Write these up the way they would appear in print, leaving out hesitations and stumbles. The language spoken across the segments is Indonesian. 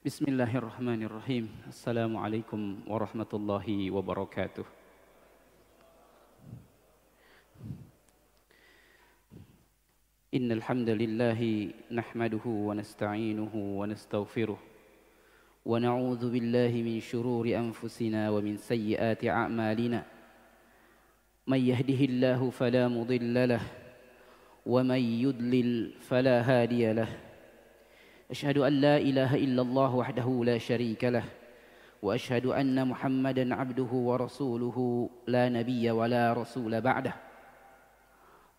Bismillahirrahmanirrahim. Assalamualaikum warahmatullahi wabarakatuh. Innal hamdalillahi nahmaduhu wa nasta'inuhu wa nastaghfiruh wa na'udzu billahi min shururi anfusina wa min sayyiati a'malina. May yahdihillahu fala mudilla lahu wa may yudlil fala hadiya lahu. أشهد أن لا إله إلا الله وحده لا شريك له وأشهد أن محمدا عبده ورسوله لا نبي ولا رسول بعده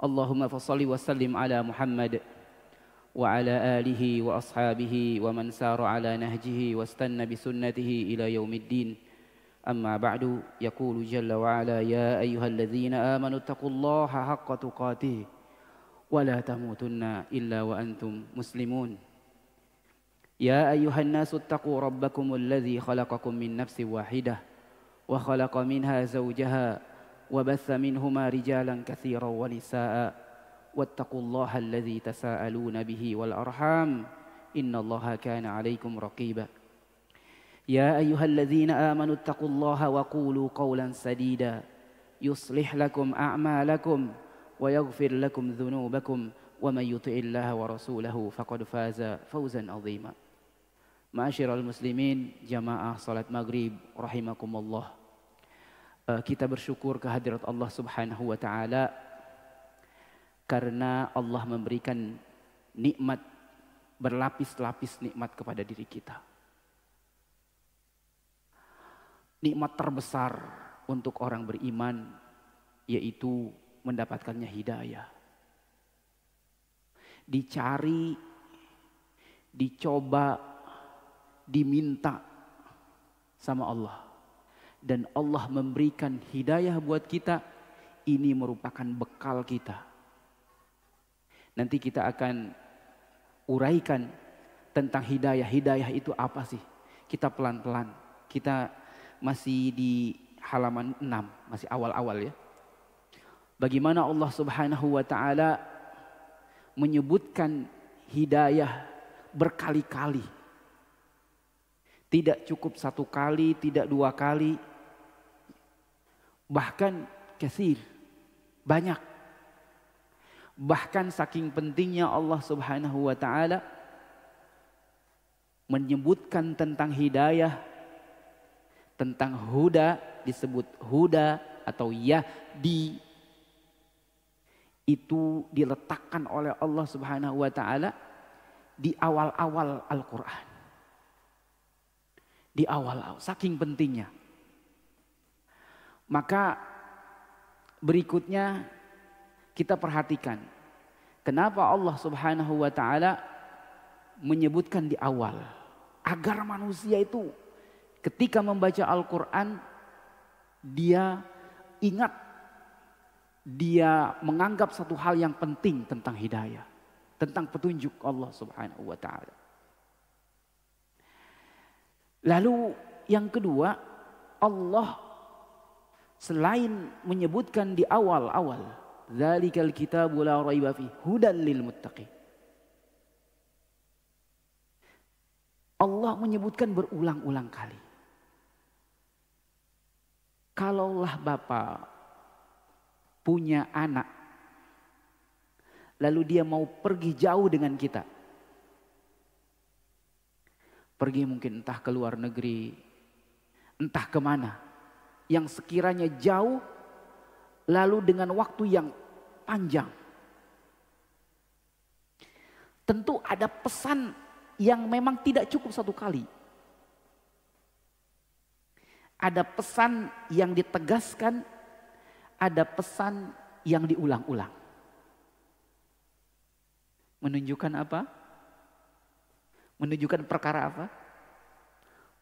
اللهم فصل وسلم على محمد وعلى آله وأصحابه ومن سار على نهجه واستنى بسنته إلى يوم الدين أما بعد يقول جل وعلا يا أيها الذين آمنوا اتقوا الله حق تقاته ولا تموتن إلا وأنتم مسلمون يا أيها الناس اتقوا ربكم الذي خلقكم من نفس واحدة وخلق منها زوجها وبث منهما رجالا كثيرا ونساء واتقوا الله الذي تساءلون به والأرحام إن الله كان عليكم رقيبا يا أيها الذين آمنوا اتقوا الله وقولوا قولا سديدا يصلح لكم أعمالكم ويغفر لكم ذنوبكم ومن يطع الله ورسوله فقد فاز فوزا عظيما Ma'asyiral muslimin, jamaah salat maghrib rahimakumullah. Kita bersyukur kehadirat Allah Subhanahu wa taala karena Allah memberikan nikmat berlapis-lapis nikmat kepada diri kita. Nikmat terbesar untuk orang beriman yaitu mendapatkannya hidayah. Dicari, dicoba, diminta sama Allah dan Allah memberikan hidayah buat kita. Ini merupakan bekal kita. Nanti kita akan uraikan tentang hidayah. Hidayah itu apa sih? Kita pelan-pelan. Kita masih di halaman 6, masih awal-awal ya. Bagaimana Allah Subhanahu wa taala menyebutkan hidayah berkali-kali. Tidak cukup satu kali, tidak dua kali, bahkan katsir, banyak. Bahkan saking pentingnya Allah Subhanahu wa taala menyebutkan tentang hidayah, tentang huda, disebut huda atau yahdi, itu diletakkan oleh Allah Subhanahu wa taala di awal-awal Al-Qur'an. Di awal-awal, saking pentingnya. Maka berikutnya kita perhatikan kenapa Allah Subhanahu wa taala menyebutkan di awal, agar manusia itu ketika membaca Al-Qur'an dia ingat, dia menganggap satu hal yang penting tentang hidayah, tentang petunjuk Allah Subhanahu wa taala. Lalu yang kedua, Allah selain menyebutkan di awal-awal, dzalikal kitabu la raiba fihi hudan lil muttaqin. Allah menyebutkan berulang-ulang kali. Kalaulah Bapak punya anak, lalu dia mau pergi jauh dengan kita, pergi mungkin entah ke luar negeri, entah kemana, yang sekiranya jauh, lalu dengan waktu yang panjang. Tentu ada pesan yang memang tidak cukup satu kali. Ada pesan yang ditegaskan, ada pesan yang diulang-ulang. Menunjukkan apa? Menunjukkan perkara apa?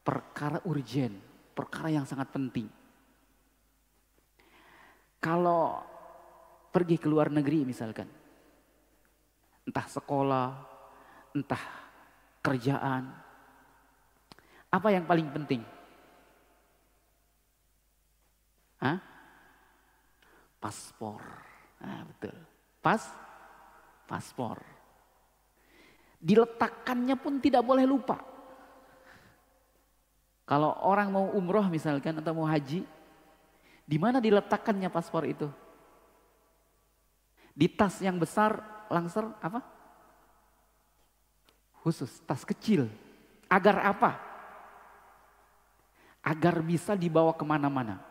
Perkara urgen, perkara yang sangat penting. Kalau pergi ke luar negeri misalkan, entah sekolah, entah kerjaan, apa yang paling penting? Hah? Paspor. Nah, betul. Paspor. Diletakkannya pun tidak boleh lupa. Kalau orang mau umroh misalkan atau mau haji, di mana diletakkannya paspor itu? Di tas yang besar, langsir apa? Khusus, tas kecil. Agar apa? Agar bisa dibawa kemana-mana.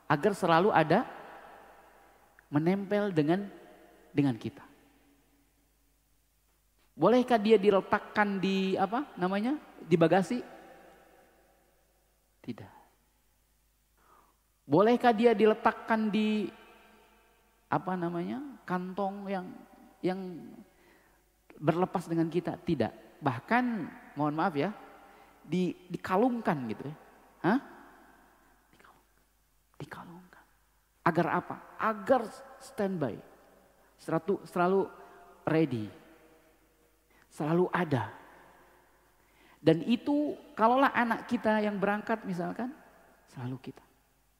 Agar selalu ada menempel dengan kita. Bolehkah dia diletakkan di apa namanya? Di bagasi? Tidak. Bolehkah dia diletakkan di apa namanya? Kantong yang berlepas dengan kita? Tidak. Bahkan mohon maaf ya, dikalungkan gitu ya. Hah? Dikalungkan. Agar apa? Agar standby. Selalu ready. Selalu ada. Dan itu kalaulah anak kita yang berangkat misalkan, selalu kita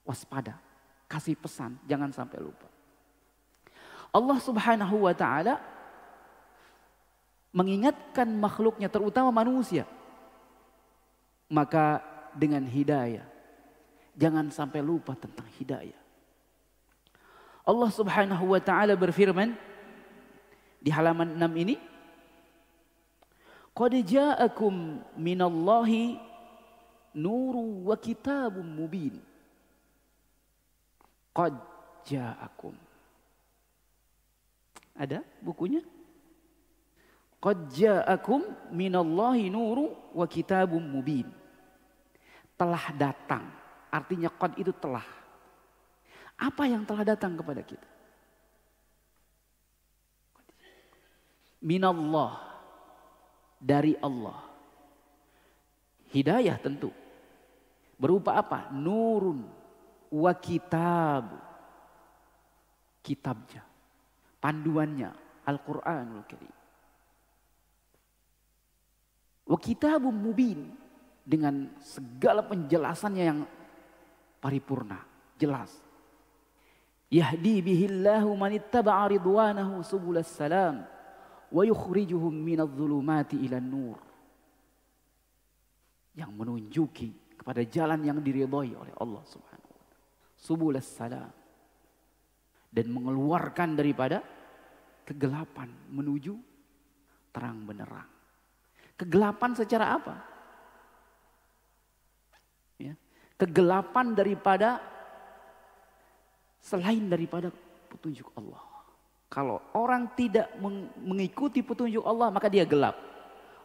waspada, kasih pesan, jangan sampai lupa. Allah Subhanahu wa ta'ala mengingatkan makhluknya, terutama manusia. Maka dengan hidayah, jangan sampai lupa tentang hidayah. Allah Subhanahu wa ta'ala berfirman di halaman 6 ini, Qad ja'akum minallahi nuru wa kitabun mubin. Qad ja'akum. Ada bukunya? Qad ja'akum minallahi nuru wa kitabun mubin. Telah datang. Artinya qad itu telah. Apa yang telah datang kepada kita? Minallah. Dari Allah. Hidayah tentu. Berupa apa? Nurun wa kitab. Kitabnya. Panduannya. Al-Quranul Karim. Wa kitabun mubin. Dengan segala penjelasannya yang paripurna. Jelas. Yahdi bihillahu manittaba'a ridwanahu subulas salam. Wa yukhrijuhum minadh-dhulumati ilan nur. Yang menunjuki kepada jalan yang diridhai oleh Allah Subhanahu wa taala. Subulas salam. Dan mengeluarkan daripada kegelapan menuju terang benderang. Kegelapan secara apa? Ya. Kegelapan daripada selain daripada petunjuk Allah. Kalau orang tidak mengikuti petunjuk Allah, maka dia gelap.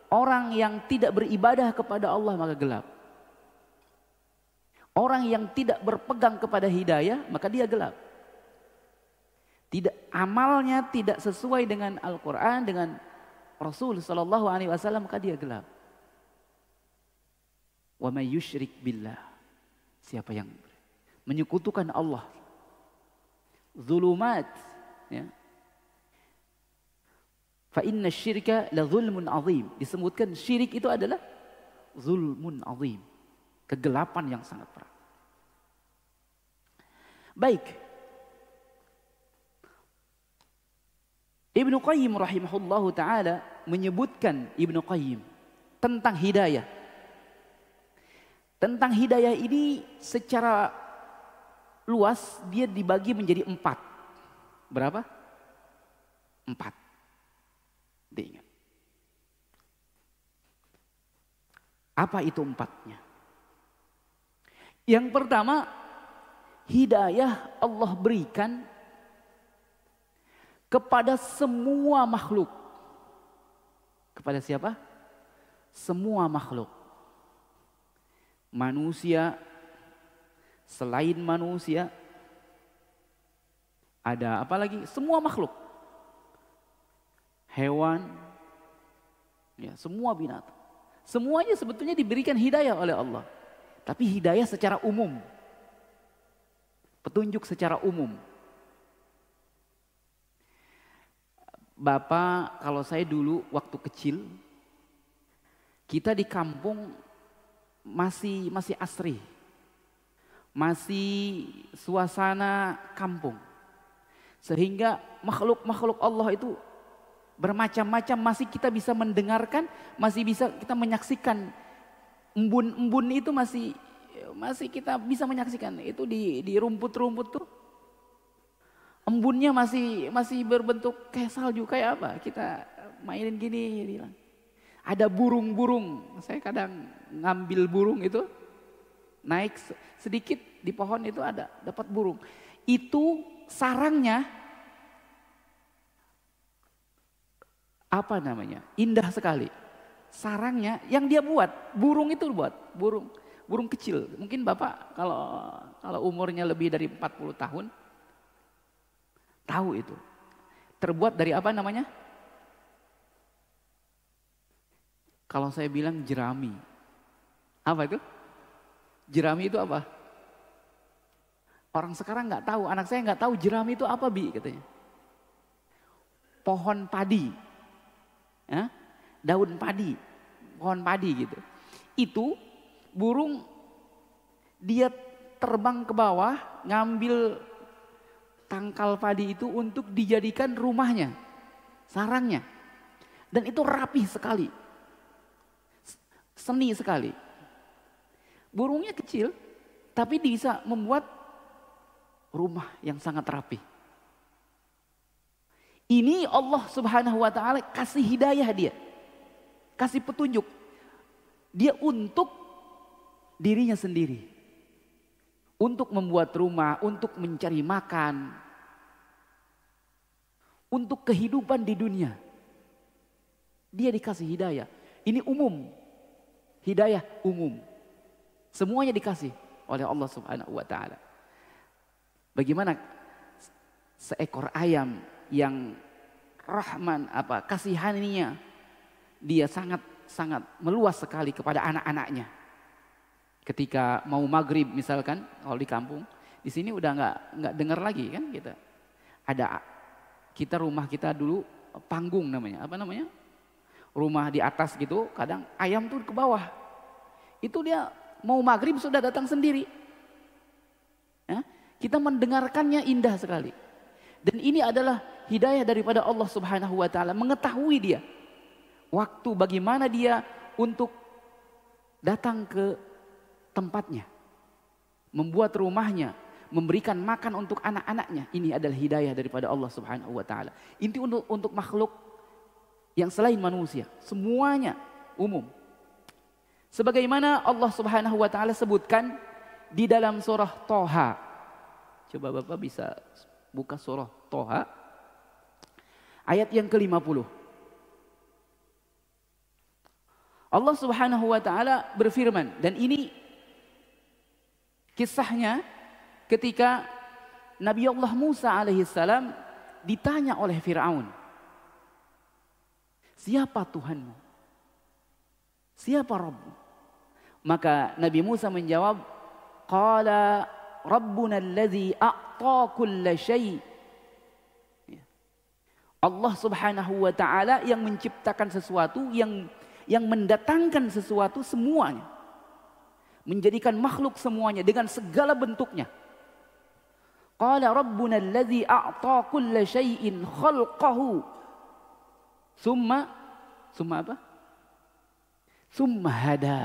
Orang yang tidak beribadah kepada Allah, maka gelap. Orang yang tidak berpegang kepada hidayah, maka dia gelap. Amalnya tidak sesuai dengan Al-Quran, dengan Rasul sallallahu alaihi wasallam, maka dia gelap. Wa may yusyrik billah. Siapa yang menyekutukan Allah. Zulumat, ya. Fa inna syirka la zulmun azim. Disebutkan syirik itu adalah zulmun azim. Kegelapan yang sangat berat. Baik. Ibnu Qayyim rahimahullahu ta'ala menyebutkan Ibnu Qayyim tentang hidayah. Tentang hidayah ini secara luas dia dibagi menjadi 4. Berapa? 4. Diingat. Apa itu 4-nya? Yang pertama, hidayah Allah berikan kepada semua makhluk. Kepada siapa? Semua makhluk. Manusia, selain manusia, ada apa lagi? Semua makhluk. Hewan, ya, semua binatang. Semuanya sebetulnya diberikan hidayah oleh Allah. Tapi hidayah secara umum. Petunjuk secara umum. Bapak, kalau saya dulu waktu kecil, kita di kampung masih asri. Masih suasana kampung. Sehingga makhluk-makhluk Allah itu bermacam-macam, masih kita bisa mendengarkan, masih bisa kita menyaksikan Embun-embun itu masih kita bisa menyaksikan. Itu di rumput-rumput tuh. Embunnya masih berbentuk kayak salju, kayak apa? Kita mainin gini, bilang. Ada burung-burung. Saya kadang ngambil burung itu, naik sedikit di pohon itu ada, dapat burung. Itu sarangnya apa namanya? Indah sekali. Sarangnya yang dia buat, burung itu buat, burung kecil. Mungkin Bapak kalau umurnya lebih dari 40 tahun tahu itu. Terbuat dari apa namanya? Kalau saya bilang jerami. Apa itu? Jerami itu apa? Orang sekarang nggak tahu, anak saya nggak tahu jerami itu apa, Bi, katanya. Pohon padi. Ya? Daun padi, pohon padi gitu. Itu burung dia terbang ke bawah, ngambil tangkal padi itu untuk dijadikan rumahnya, sarangnya. Dan itu rapih sekali, seni sekali. Burungnya kecil, tapi bisa membuat rumah yang sangat rapi. Ini Allah Subhanahu wa Ta'ala kasih hidayah dia, kasih petunjuk dia untuk dirinya sendiri, untuk membuat rumah, untuk mencari makan, untuk kehidupan di dunia. Dia dikasih hidayah. Ini umum, hidayah umum, semuanya dikasih oleh Allah Subhanahu wa Ta'ala. Bagaimana seekor ayam yang rahman, kasihaninya, dia sangat meluas sekali kepada anak-anaknya. Ketika mau maghrib misalkan, kalau di kampung, di sini udah nggak dengar lagi kan kita. Rumah kita dulu panggung namanya, apa namanya? Rumah di atas gitu, kadang ayam tuh ke bawah. Itu dia mau maghrib sudah datang sendiri. Ya, kita mendengarkannya indah sekali. Dan ini adalah hidayah daripada Allah Subhanahu wa Ta'ala, mengetahui dia waktu bagaimana dia untuk datang ke tempatnya, membuat rumahnya, memberikan makan untuk anak-anaknya. Ini adalah hidayah daripada Allah Subhanahu wa Ta'ala. Ini untuk makhluk yang selain manusia, semuanya umum. Sebagaimana Allah Subhanahu wa Ta'ala sebutkan di dalam surah Toha. Coba Bapak bisa buka surah Toha ayat yang ke-50. Allah Subhanahu wa Ta'ala berfirman, dan ini kisahnya ketika Nabi Allah Musa alaihissalam ditanya oleh Fir'aun, siapa Tuhanmu? Siapa Rabbu? Maka Nabi Musa menjawab, Qala Rabbuna alladhi a'ta kulla syai'. Allah Subhanahu wa Ta'ala yang menciptakan sesuatu, yang mendatangkan sesuatu semuanya, menjadikan makhluk semuanya dengan segala bentuknya. Qala Rabbuna alladhi a'ta kulla syai'in khalqahu summa apa? Summa hada.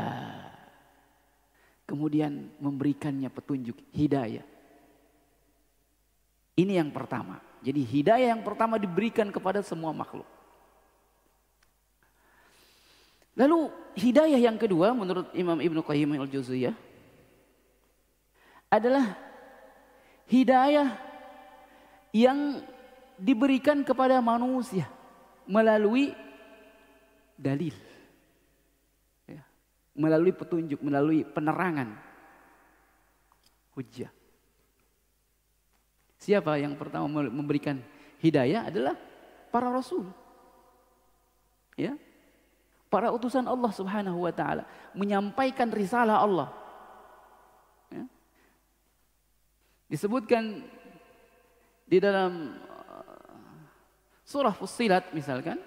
Kemudian memberikannya petunjuk, hidayah. Ini yang pertama. Jadi hidayah yang pertama diberikan kepada semua makhluk. Lalu hidayah yang kedua menurut Imam Ibnu Qayyim al-Jauziyah adalah hidayah yang diberikan kepada manusia melalui dalil, ya, melalui petunjuk, melalui penerangan, hujjah. Siapa yang pertama memberikan hidayah adalah para rasul, ya, para utusan Allah Subhanahu wa Ta'ala, menyampaikan risalah Allah. Ya. Disebutkan di dalam surah Fussilat misalkan,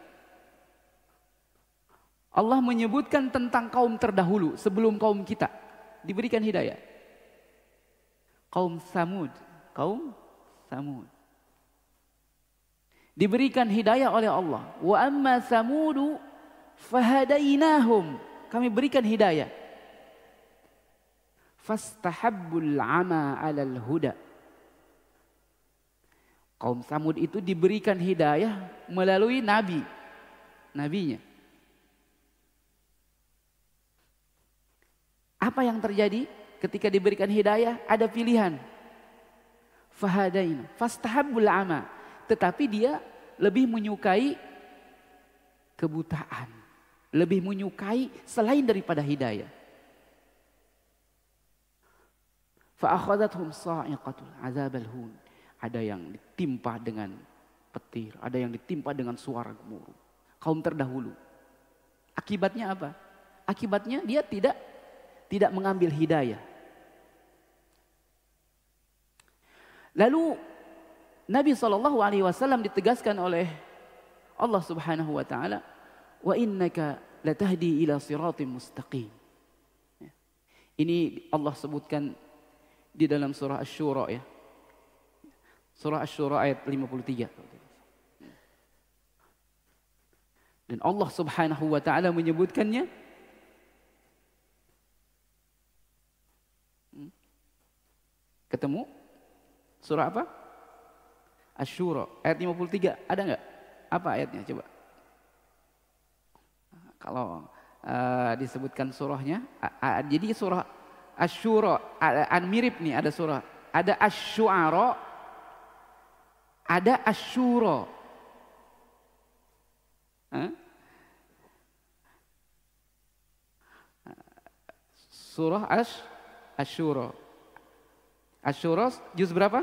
Allah menyebutkan tentang kaum terdahulu sebelum kaum kita diberikan hidayah. Kaum Samud, diberikan hidayah oleh Allah. Wa amma Samudu fahadainahum, kami berikan hidayah. fastahabbul ama 'alal huda. Kaum Samud itu diberikan hidayah melalui nabinya. Apa yang terjadi ketika diberikan hidayah? Ada pilihan. Fahadaina, fastahabbul ama. Tetapi dia lebih menyukai kebutaan. Lebih menyukai selain daripada hidayah. Fa'akhadathum sa'iqatul azabal hun. Ada yang ditimpa dengan petir, ada yang ditimpa dengan suara gemuruh. Kaum terdahulu. Akibatnya apa? Akibatnya dia tidak mengambil hidayah. Lalu Nabi SAW ditegaskan oleh Allah Subhanahu wa taala, "Wa innaka latahdi ila siratim mustaqim." Ini Allah sebutkan di dalam surah Asy-Syura ya. Surah Asy-Syura ayat 53. Dan Allah Subhanahu wa taala menyebutkannya ketemu surah apa? Asy-Syura ayat 53. Ada enggak? Apa ayatnya coba? Kalau disebutkan surahnya, jadi surah Asy-Syura mirip nih, ada surah, ada Asy-Syu'ara, ada Asy-Syura. Surah Asy-Syura. Asy-Syura juz berapa?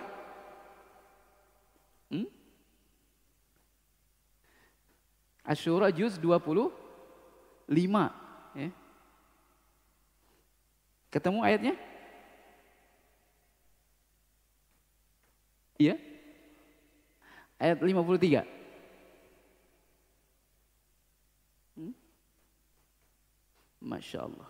Asy-Syura juz 25. Ya. Ketemu ayatnya? Iya. Ayat 53. Masya Allah.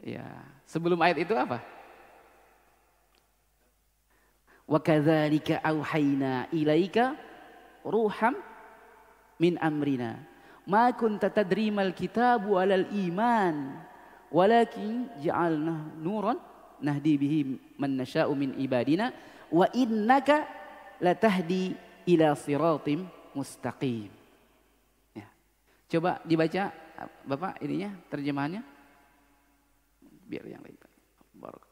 Ya, sebelum ayat itu apa? Wa kadzalika auhayna ilaika ruham min amrina ma kunta tadri mal kitabu walal iman walakin ja'alna nuran nahdi bihi man nasha'u min ibadina wa innaka latahdi ila siratim mustaqim. Ya. Coba dibaca Bapak ininya terjemahannya biar yang lain. Barak.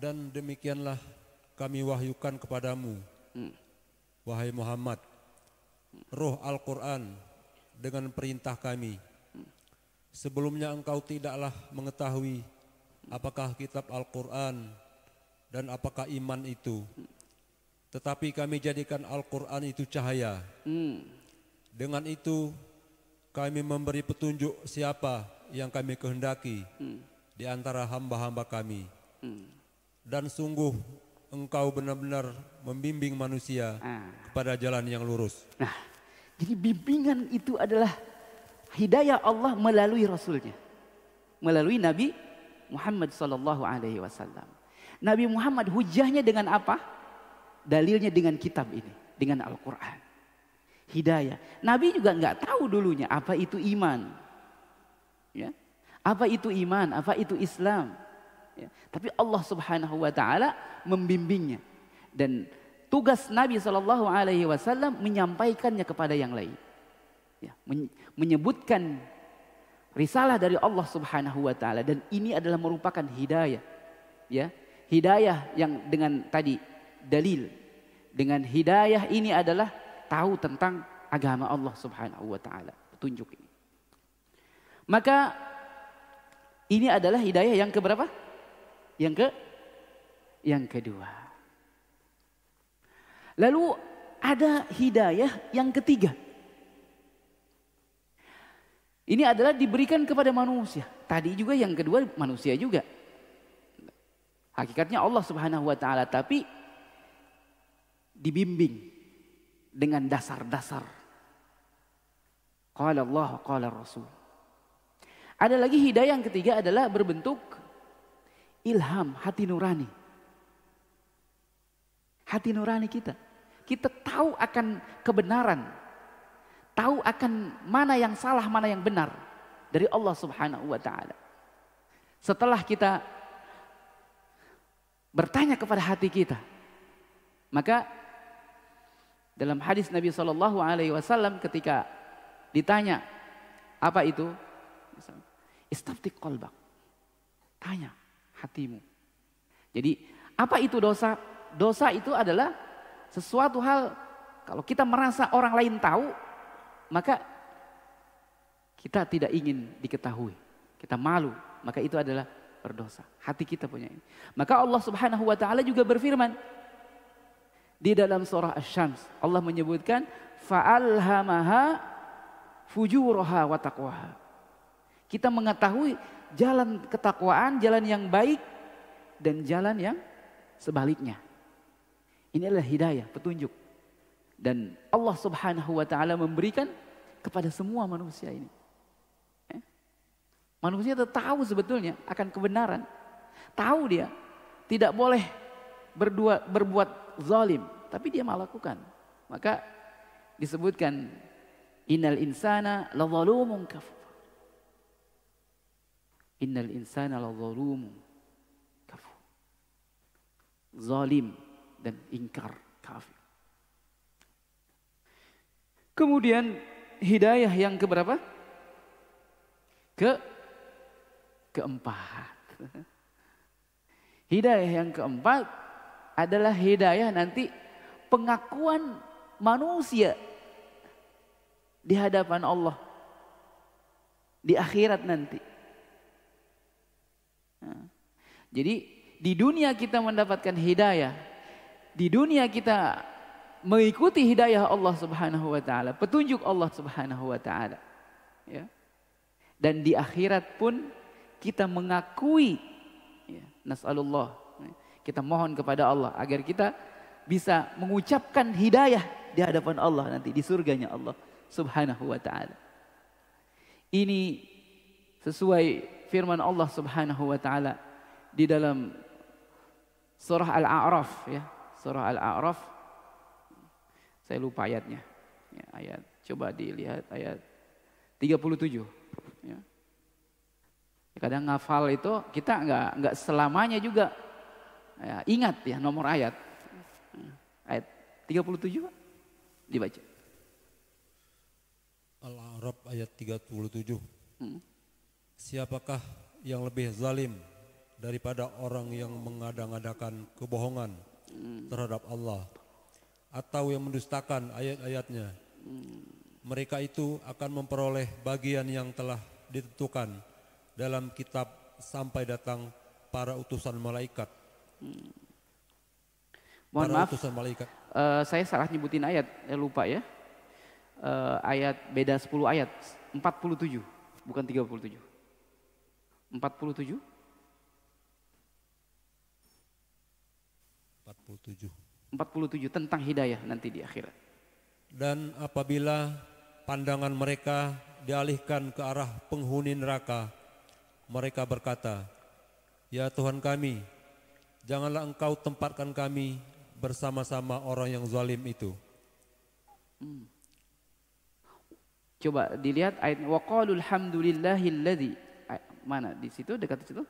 Dan demikianlah kami wahyukan kepadamu, wahai Muhammad, roh Al-Quran dengan perintah kami. Sebelumnya engkau tidaklah mengetahui apakah kitab Al-Quran dan apakah iman itu. Tetapi kami jadikan Al-Quran itu cahaya. Dengan itu kami memberi petunjuk siapa yang kami kehendaki di antara hamba-hamba kami. Dan sungguh engkau benar-benar membimbing manusia kepada jalan yang lurus. Nah, jadi bimbingan itu adalah hidayah Allah melalui Rasulnya. Melalui Nabi Muhammad SAW. Nabi Muhammad hujahnya dengan apa? Dalilnya dengan kitab ini. Dengan Al-Quran. Hidayah. Nabi juga nggak tahu dulunya apa itu iman. Ya. Apa itu iman, apa itu Islam. Ya. Tapi Allah Subhanahu wa taala membimbingnya dan tugas Nabi SAW menyampaikannya kepada yang lain. Ya, menyebutkan risalah dari Allah Subhanahu wa taala dan ini adalah merupakan hidayah. Ya. Hidayah yang dengan tadi dalil. Dengan hidayah ini adalah tahu tentang agama Allah Subhanahu wa taala, petunjuk ini. Maka ini adalah hidayah yang keberapa? Yang kedua. Lalu ada hidayah yang ketiga. Ini adalah diberikan kepada manusia. Tadi juga yang kedua manusia juga. Hakikatnya Allah Subhanahu wa taala tapi dibimbing dengan dasar-dasar Qala Allah, qala Rasul. Ada lagi hidayah yang ketiga adalah berbentuk ilham, hati nurani. Hati nurani kita. Kita tahu akan kebenaran. Tahu akan mana yang salah, mana yang benar. Dari Allah Subhanahu wa ta'ala. Setelah kita bertanya kepada hati kita, maka dalam hadis Nabi SAW ketika ditanya apa itu, istafti qalbak, tanya hatimu. Jadi apa itu dosa? Dosa itu adalah sesuatu hal kalau kita merasa orang lain tahu, maka kita tidak ingin diketahui, kita malu, maka itu adalah berdosa. Hati kita punya ini. Maka Allah Subhanahu wa ta'ala juga berfirman di dalam surah Asy-Syams. Allah menyebutkan fa'alhamaha fujuraha wa taqwaha. Kita mengetahui jalan ketakwaan, jalan yang baik dan jalan yang sebaliknya. Ini adalah hidayah, petunjuk. Dan Allah Subhanahu wa ta'ala memberikan kepada semua manusia ini. Manusia tahu sebetulnya akan kebenaran. Tahu dia tidak boleh berbuat zalim, tapi dia melakukan. Maka disebutkan innal insana ladzalumun kafur. Innal insana ladzalumun kafur. Zalim dan ingkar, kafir. Kemudian hidayah yang keberapa? Keempat. Hidayah yang keempat adalah hidayah nanti pengakuan manusia di hadapan Allah di akhirat nanti. Jadi di dunia kita mendapatkan hidayah, di dunia kita mengikuti hidayah Allah Subhanahu wa ta'ala, petunjuk Allah Subhanahu wa ta'ala, ya. Dan di akhirat pun kita mengakui, ya, nas'alullah, kita mohon kepada Allah agar kita bisa mengucapkan hidayah di hadapan Allah nanti di surganya Allah Subhanahu wa ta'ala. Ini sesuai firman Allah Subhanahu wa ta'ala di dalam surah Al-A'raf, ya. Surah Al-A'raf, saya lupa ayatnya, ya, ayat, coba dilihat ayat 37, ya. Kadang ngafal itu kita nggak selamanya juga, ya, ingat ya nomor ayat. Ayat 37 dibaca. Al-A'raf ayat 37. Siapakah yang lebih zalim daripada orang yang mengada-ngadakan kebohongan terhadap Allah atau yang mendustakan ayat-ayatnya? Mereka itu akan memperoleh bagian yang telah ditentukan dalam kitab sampai datang para utusan malaikat. Mohon para maaf, utusan malaikat. Saya salah nyebutin ayat, lupa ya. Ayat beda 10 ayat, 47, bukan 37. 47. 47 tentang hidayah nanti di akhirat. Dan apabila pandangan mereka dialihkan ke arah penghuni neraka, mereka berkata, "Ya Tuhan kami, janganlah Engkau tempatkan kami bersama-sama orang yang zalim itu." Coba dilihat ayat waqalul hamdulillahilladzi, mana di situ, dekat di situ.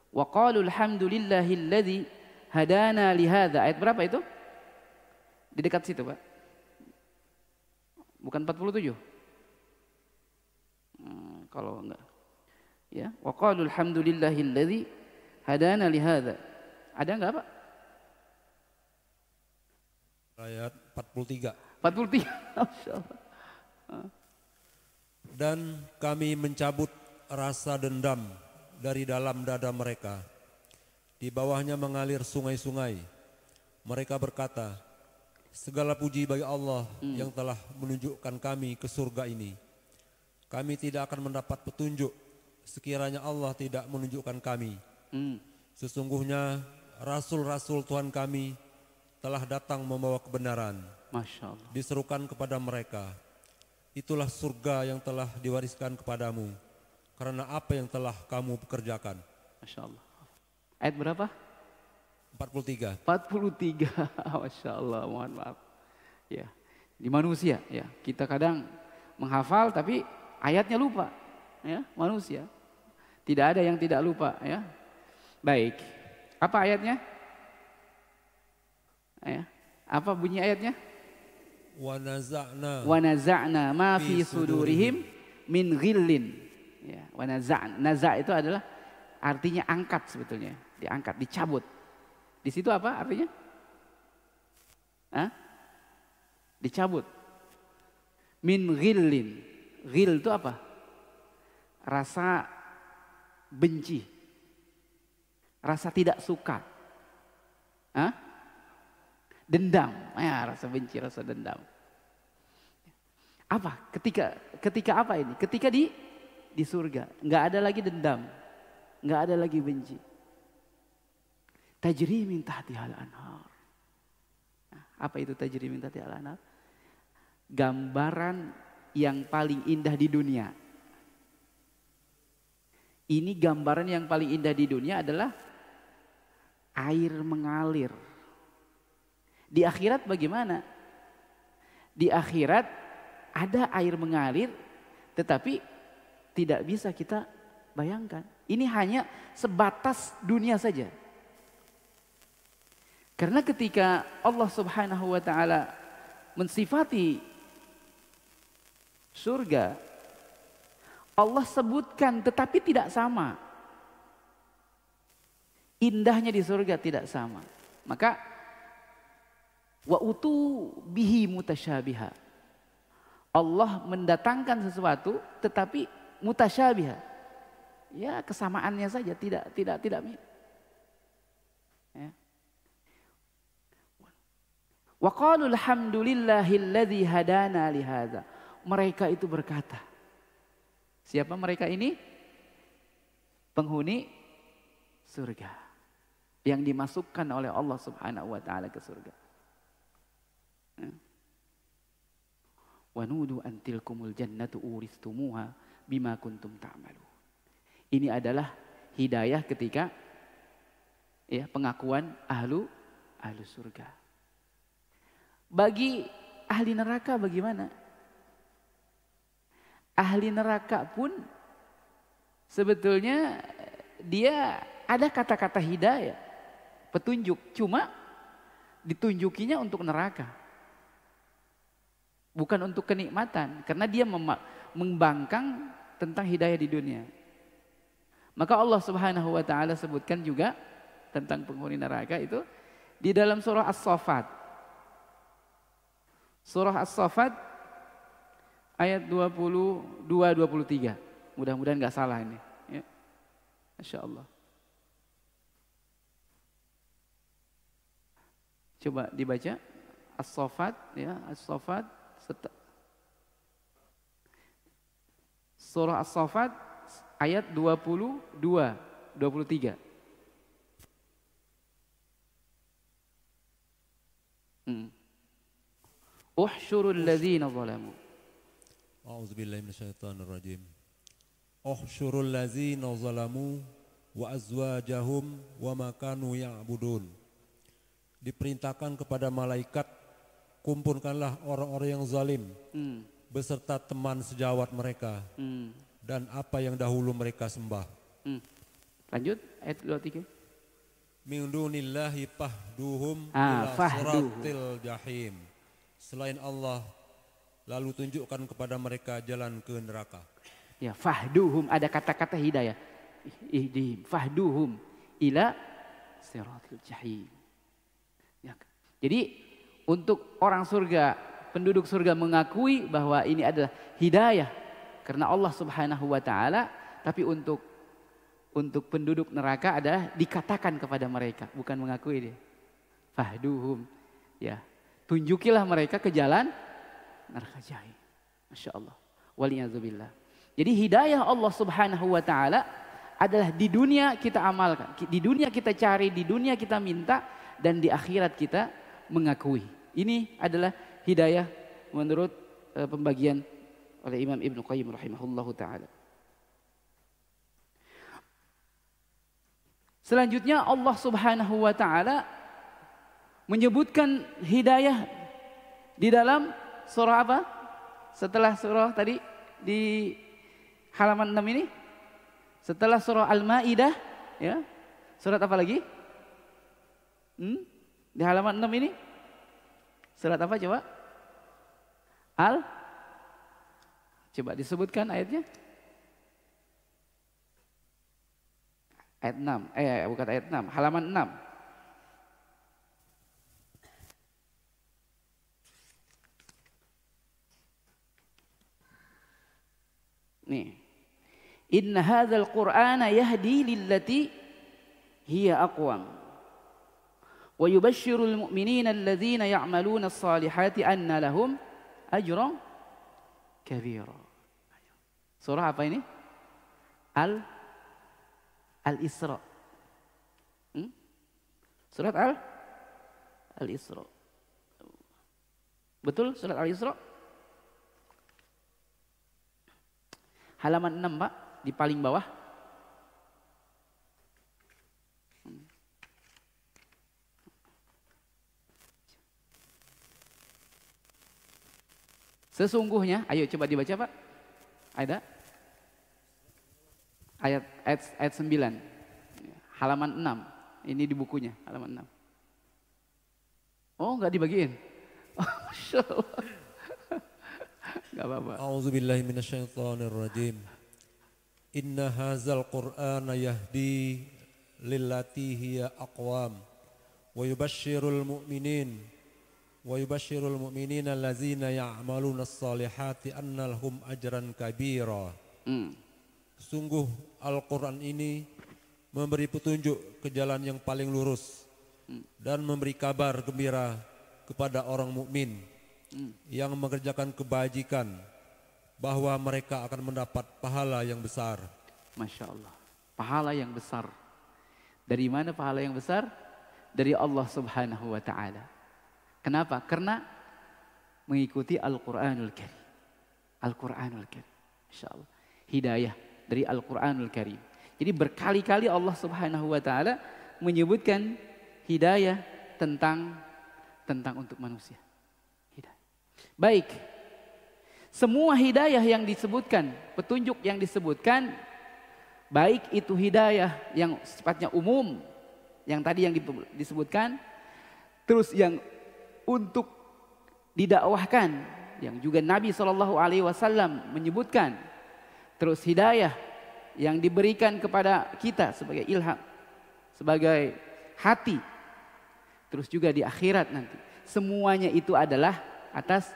Waqalul hamdulillahilladzi hadana lihadza. Ayat berapa itu? Di dekat situ, Pak. Bukan 47. Kalau enggak. Ya, waqalul hamdulillahilladzi hadana lihadza. Ada enggak, Pak? Ayat 43. 43. Masyaallah. Dan kami mencabut rasa dendam dari dalam dada mereka. Di bawahnya mengalir sungai-sungai. Mereka berkata, "Segala puji bagi Allah yang telah menunjukkan kami ke surga ini. Kami tidak akan mendapat petunjuk sekiranya Allah tidak menunjukkan kami. Sesungguhnya rasul-rasul Tuhan kami telah datang membawa kebenaran." Masya Allah. Diserukan kepada mereka, itulah surga yang telah diwariskan kepadamu karena apa yang telah kamu kerjakan. Masya Allah. Ayat berapa? 43. 43. Masya Allah, mohon maaf. Ya, di manusia ya, kita kadang menghafal tapi ayatnya lupa. Ya, manusia. Tidak ada yang tidak lupa ya. Baik. Apa ayatnya? Ya. Apa bunyi ayatnya? Wa naza'na ma fi sudurihim min ghillin. Ya, wa naza'na. Naza' itu adalah artinya angkat sebetulnya, diangkat, dicabut. Di situ apa artinya? Hah? Dicabut. Min ghillin. Ghil itu apa? Rasa benci. Rasa tidak suka. Hah? Dendam. Ya, rasa benci, rasa dendam. Apa? Ketika apa ini? Ketika di surga, nggak ada lagi dendam, nggak ada lagi benci. Tajri min tahtihal anhar. Apa itu tajri min tahtihal anhar? Gambaran yang paling indah di dunia. Ini gambaran yang paling indah di dunia adalah air mengalir. Di akhirat bagaimana? Di akhirat ada air mengalir, tetapi tidak bisa kita bayangkan. Ini hanya sebatas dunia saja. Karena ketika Allah Subhanahu wa taala mensifati surga, Allah sebutkan tetapi tidak sama. Indahnya di surga tidak sama. Maka wa utu bihi mutasyabiha. Allah mendatangkan sesuatu tetapi mutasyabiha. Ya, kesamaannya saja, tidak mirip. Ya. Wa qalu alhamdulillahilladzi hadana li hadza. Mereka itu berkata. Siapa mereka ini? Penghuni surga yang dimasukkan oleh Allah Subhanahu wa taala ke surga. Wa nudu an tilkumul jannatu uristumuha bima kuntum ta'malu. Ini adalah hidayah ketika ya pengakuan ahlu surga. Bagi ahli neraka bagaimana? Ahli neraka pun sebetulnya dia ada kata-kata hidayah, petunjuk, cuma ditunjukinya untuk neraka. Bukan untuk kenikmatan, karena dia membangkang tentang hidayah di dunia. Maka Allah Subhanahu wa taala sebutkan juga tentang penghuni neraka itu di dalam surah As-Saffat. Surah As-Saffat ayat 22-23. Mudah-mudahan nggak salah ini. Ya. Masya Allah. Coba dibaca As-Saffat, ya, As-Saffat. Surah As-Saffat ayat 22-23. Uhsyurul ladzina zalamu. A'udzubillahi minasyaitonirrajim. Uhsyurul ladzina zalamu wa azwajahum wa ma kanu ya'budun. Diperintahkan kepada malaikat, kumpulkanlah orang-orang yang zalim beserta teman sejawat mereka dan apa yang dahulu mereka sembah. Lanjut ayat 23. Min dunillahi fahduhum ila siratil jahim. Selain Allah, lalu tunjukkan kepada mereka jalan ke neraka. Ya, fahduhum, ada kata-kata hidayah. Ihdihim, fahduhum ila siratil jahim. Ya. Jadi untuk orang surga, penduduk surga mengakui bahwa ini adalah hidayah karena Allah Subhanahu wa taala, tapi untuk penduduk neraka adalah dikatakan kepada mereka, bukan mengakui dia. Fahduhum, ya. Tunjukilah mereka ke jalan neraka jahim. Masya Allah. Waliyadzubillah. Jadi hidayah Allah Subhanahu wa taala adalah di dunia kita amalkan, di dunia kita cari, di dunia kita minta, dan di akhirat kita mengakui. Ini adalah hidayah menurut pembagian oleh Imam Ibnu Qayyim rahimahullahu taala. Selanjutnya Allah Subhanahu wa taala menyebutkan hidayah di dalam surah apa? Setelah surah tadi di halaman 6 ini, setelah surah Al-Maidah, ya. Surat apa lagi? Di halaman 6 ini surat apa coba? Coba disebutkan ayatnya. Ayat 6, bukan ayat 6, halaman 6. Nih. Inna hadzal Qur'ana yahdi lillati hiya aqwam. Wa yubashshirul mu'minina alladzina ya'maluna as-salihati anna lahum ajran kabira. Surah apa ini? Al-Isra. Surat Al-Isra. Betul surat Al-Isra? Halaman 6 Pak, di paling bawah. Sesungguhnya, ayo coba dibaca Pak. Ada? Ayat 9. Halaman 6. Ini di bukunya, halaman 6. Oh, enggak dibagiin. Oh, Masya Allah. Enggak apa-apa. A'udzubillahi minasyaitonirrajim. Inna hadzal Qur'ana yahdi lillati hiya aqwam wa yubashshirul mu'minina allazina ya'maluna as-salihati anna lahum ajran kabira. Sungguh Al-Quran ini memberi petunjuk ke jalan yang paling lurus dan memberi kabar gembira kepada orang mukmin yang mengerjakan kebajikan bahwa mereka akan mendapat pahala yang besar. Masya Allah, pahala yang besar. Dari mana pahala yang besar? Dari Allah Subhanahu wa ta'ala. Kenapa? Karena mengikuti Al-Quranul Karim. Al-Quranul Karim, Masya Allah. Hidayah dari Al-Quranul Karim. Jadi berkali-kali Allah Subhanahu wa ta'ala menyebutkan hidayah tentang untuk manusia. Hidayah. Baik. Semua hidayah yang disebutkan, petunjuk yang disebutkan, baik itu hidayah yang sifatnya umum, yang tadi yang disebutkan, terus yang untuk didakwahkan, yang juga Nabi SAW menyebutkan, terus hidayah yang diberikan kepada kita sebagai ilham, sebagai hati, terus juga di akhirat nanti. Semuanya itu adalah atas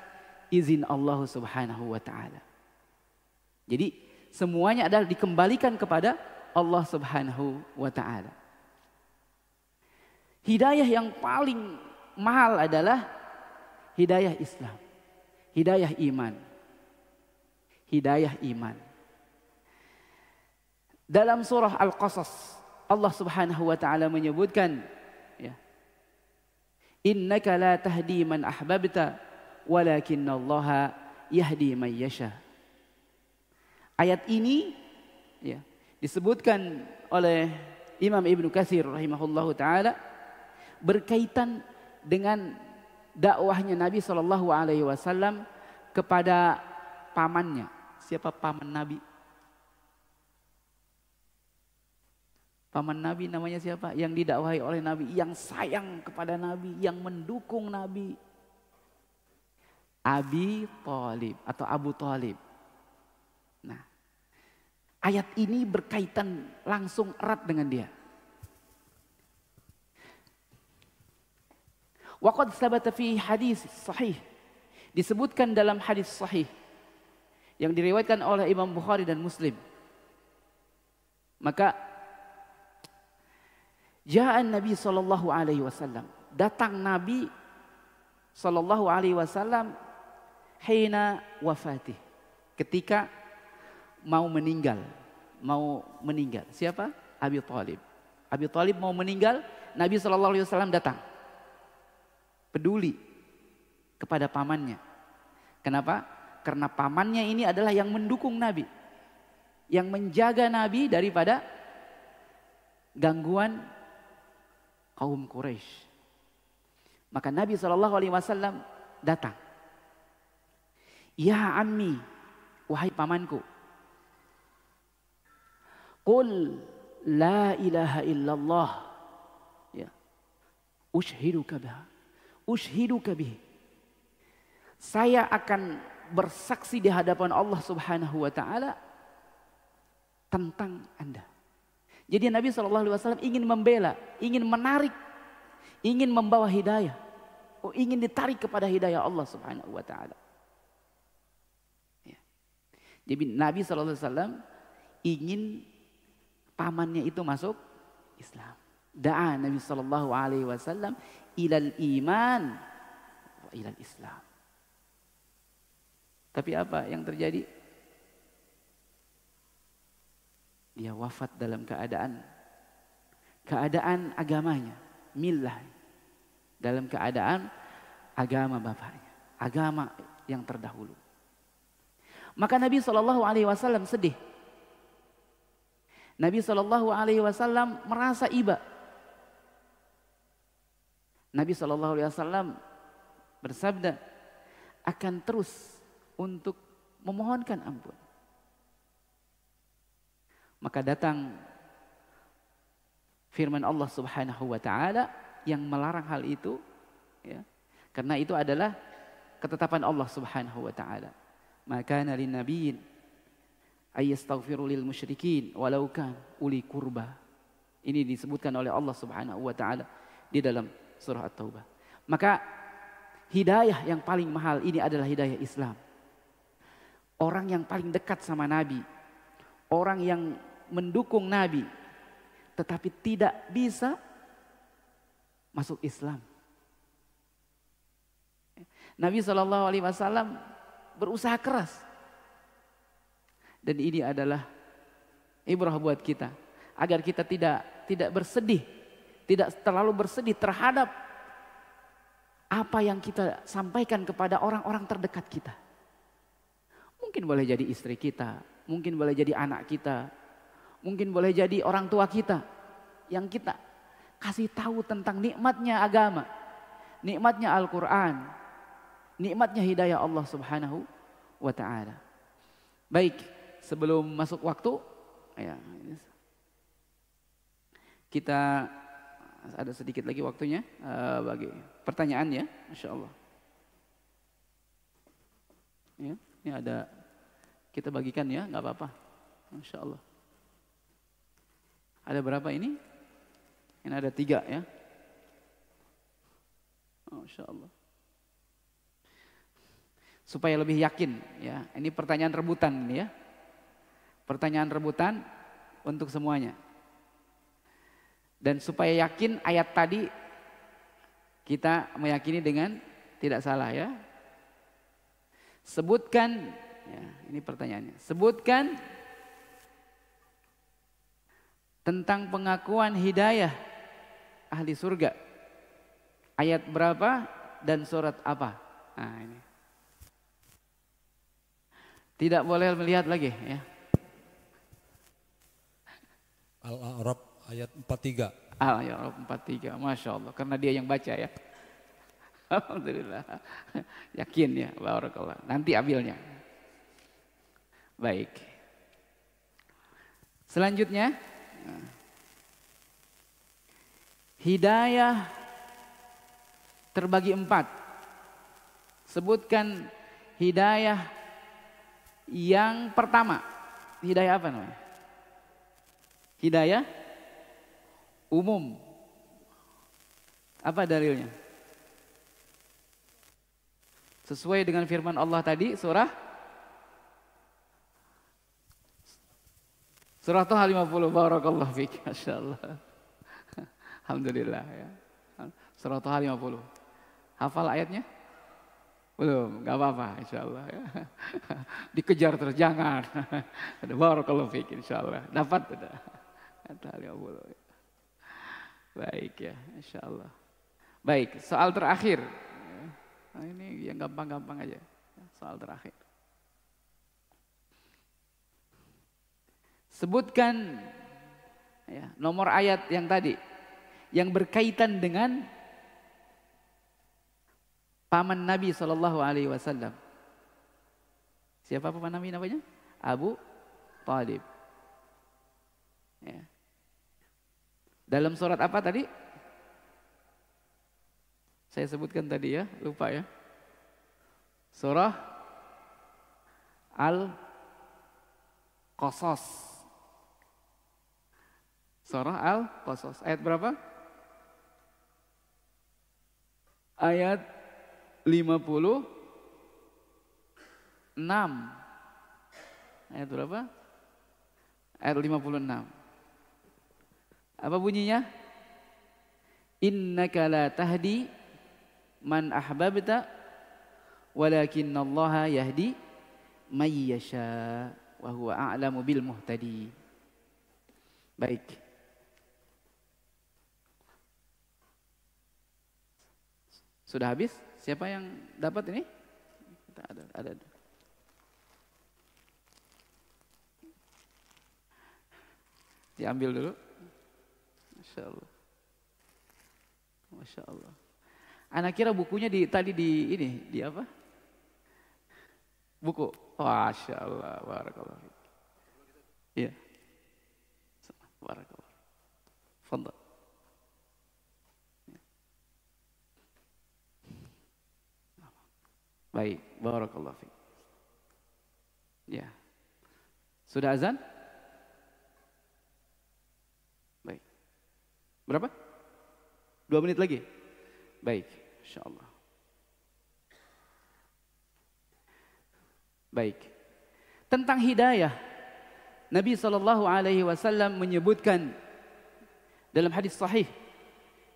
izin Allah Subhanahu wa ta'ala. Jadi semuanya adalah dikembalikan kepada Allah Subhanahu wa ta'ala. Hidayah yang paling mahal adalah hidayah Islam, hidayah iman. Hidayah iman. Dalam surah Al-Qasas Allah Subhanahu wa ta'ala menyebutkan, ya, innaka la tahdi man ahbabta walakinnallaha yahdi man yasha. Ayat ini, ya, disebutkan oleh Imam Ibnu Katsir rahimahullahu taala berkaitan dengan dakwahnya Nabi SAW kepada pamannya. Siapa paman Nabi? Paman Nabi namanya siapa? Yang didakwahi oleh Nabi, yang sayang kepada Nabi, yang mendukung Nabi. Abi Thalib atau Abu Thalib. Nah, ayat ini berkaitan langsung erat dengan dia. Waqad sabata fi hadis sahih. Disebutkan dalam hadis sahih yang diriwayatkan oleh Imam Bukhari dan Muslim. Maka ja'an Nabi sallallahu alaihi wasallam, datang Nabi sallallahu alaihi wasallam hina wafatih, ketika mau meninggal. Siapa? Abi Thalib. Abi Thalib mau meninggal, Nabi sallallahu alaihi wasallam datang. Peduli kepada pamannya. Kenapa? Karena pamannya ini adalah yang mendukung Nabi, yang menjaga Nabi daripada gangguan kaum Quraisy. Maka Nabi SAW datang. Ya ammi, wahai pamanku. Qul la ilaha illallah. Ya. Ushhiduka biha. Ushhiduka bihi. Saya akan bersaksi di hadapan Allah Subhanahu wa taala tentang Anda. Jadi Nabi SAW ingin membela, ingin menarik, ingin membawa hidayah. Ingin ditarik kepada hidayah Allah Subhanahu wa taala. Ya. Jadi Nabi SAW ingin pamannya itu masuk Islam. Da'a Nabi SAW ilal iman wa ilal Islam. Tapi apa yang terjadi? Dia wafat dalam keadaan agamanya, millah, dalam keadaan agama bapaknya, agama yang terdahulu. Maka Nabi SAW sedih. Nabi SAW merasa iba. Nabi SAW bersabda akan terus untuk memohonkan ampun. Maka datang firman Allah Subhanahu wa taala yang melarang hal itu, ya. Karena itu adalah ketetapan Allah Subhanahu wa taala. Maka lin nabiyyin ayastaghfiru lil musyrikin walau kan uli qurba. Ini disebutkan oleh Allah Subhanahu wa taala di dalam surah At-Taubah. Maka hidayah yang paling mahal ini adalah hidayah Islam. Orang yang paling dekat sama Nabi, orang yang mendukung Nabi, tetapi tidak bisa masuk Islam. Nabi SAW berusaha keras. Dan ini adalah ibrah buat kita. Agar kita tidak bersedih, tidak terlalu bersedih terhadap apa yang kita sampaikan kepada orang-orang terdekat kita. Mungkin boleh jadi istri kita, mungkin boleh jadi anak kita, mungkin boleh jadi orang tua kita yang kita kasih tahu tentang nikmatnya agama, nikmatnya Al-Quran, nikmatnya hidayah Allah Subhanahu wa ta'ala. Baik, sebelum masuk waktu, ya, kita ada sedikit lagi waktunya bagi pertanyaan ya, Masya Allah. Ya, ini ada, kita bagikan ya, nggak apa-apa, Masya Allah. Ada berapa ini? Ini ada 3 ya. Masya Allah. Supaya lebih yakin ya. Ini pertanyaan rebutan ini ya. Pertanyaan rebutan untuk semuanya. Dan supaya yakin ayat tadi kita meyakini dengan tidak salah ya. Sebutkan, ya, ini pertanyaannya. Sebutkan tentang pengakuan hidayah ahli surga. Ayat berapa dan surat apa? Nah ini. Tidak boleh melihat lagi ya. Al-A'raf ayat 43. Al-A'raf 43, Masya Allah. Karena dia yang baca ya. Alhamdulillah. Yakin ya, barakallah. Nanti ambilnya. Baik. Selanjutnya. Hidayah terbagi 4. Sebutkan hidayah yang pertama. Hidayah apa namanya? Hidayah umum. Apa dalilnya? Sesuai dengan firman Allah tadi, surah Taha 50. Barakallahu fiik. Masyaallah. Alhamdulillah ya. Surah Taha 50. Hafal ayatnya? Belum, enggak apa-apa insyaallah ya. Dikejar terus jangan. Barakallahu fiik insyaallah. Dapat sudah. Taha 50. Baik ya, insyaallah. Baik, soal terakhir. Nah, ini yang gampang-gampang aja. Soal terakhir. Sebutkan ya, nomor ayat yang tadi yang berkaitan dengan paman Nabi Shallallahu Alaihi Wasallam. Siapa paman Nabi namanya? Abu Talib. Ya. Dalam surat apa tadi? Saya sebutkan tadi ya, lupa ya. Surah Al-Qasas. Surah Al-Qasas. Ayat berapa? Ayat 56. Ayat berapa? Ayat 56. Apa bunyinya? Innaka la tahdi man ahbabta walakinallaha yahdi may yasha wa huwa a'lamu bil muhtadi. Baik. Sudah habis? Siapa yang dapat ini? Ada. Diambil dulu. Masya Allah. Masya Allah. Anak kira bukunya tadi di apa? Buku. Masya Allah. Barakallah. Iya. Barakallah. Fadhal. Baik, barakallah fiik. Ya. Sudah azan? Baik. Berapa? 2 menit lagi? Baik, insyaallah. Baik. Tentang hidayah, Nabi sallallahu alaihi wasallam menyebutkan dalam hadis sahih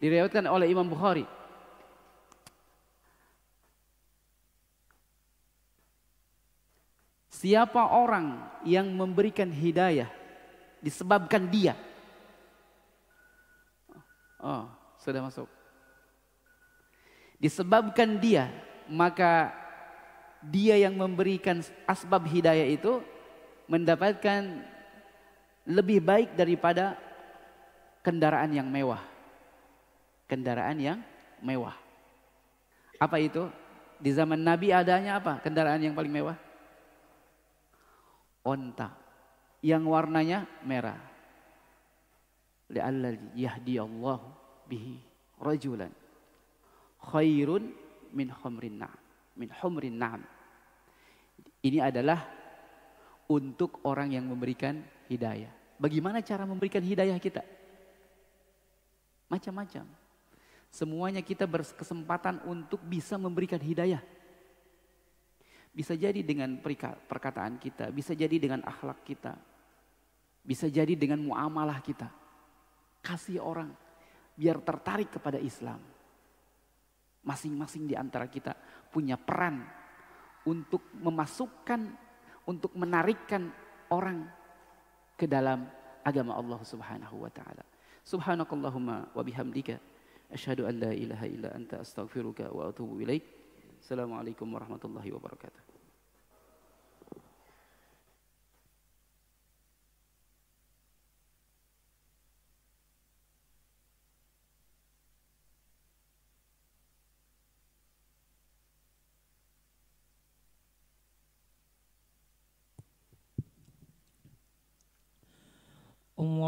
diriwayatkan oleh Imam Bukhari. Siapa orang yang memberikan hidayah disebabkan dia. Oh, sudah masuk. Disebabkan dia, maka dia yang memberikan asbab hidayah itu mendapatkan lebih baik daripada kendaraan yang mewah. Kendaraan yang mewah. Apa itu? Di zaman Nabi adanya apa? Kendaraan yang paling mewah? Onta yang warnanya merah. Li'alla yahdiyallahu bihi rajulan khairun min humrin na'am. Ini adalah untuk orang yang memberikan hidayah. Bagaimana cara memberikan hidayah kita? Macam-macam. Semuanya kita berkesempatan untuk bisa memberikan hidayah. Bisa jadi dengan perkataan kita, bisa jadi dengan akhlak kita, bisa jadi dengan muamalah kita. Kasih orang biar tertarik kepada Islam. Masing-masing di antara kita punya peran untuk memasukkan, untuk menarikkan orang ke dalam agama Allah Subhanahu wa taala. Subhanakallahumma wa bihamdika asyhadu an la ilaha illa anta astaghfiruka wa atubu ilaik. Assalamualaikum warahmatullahi wabarakatuh.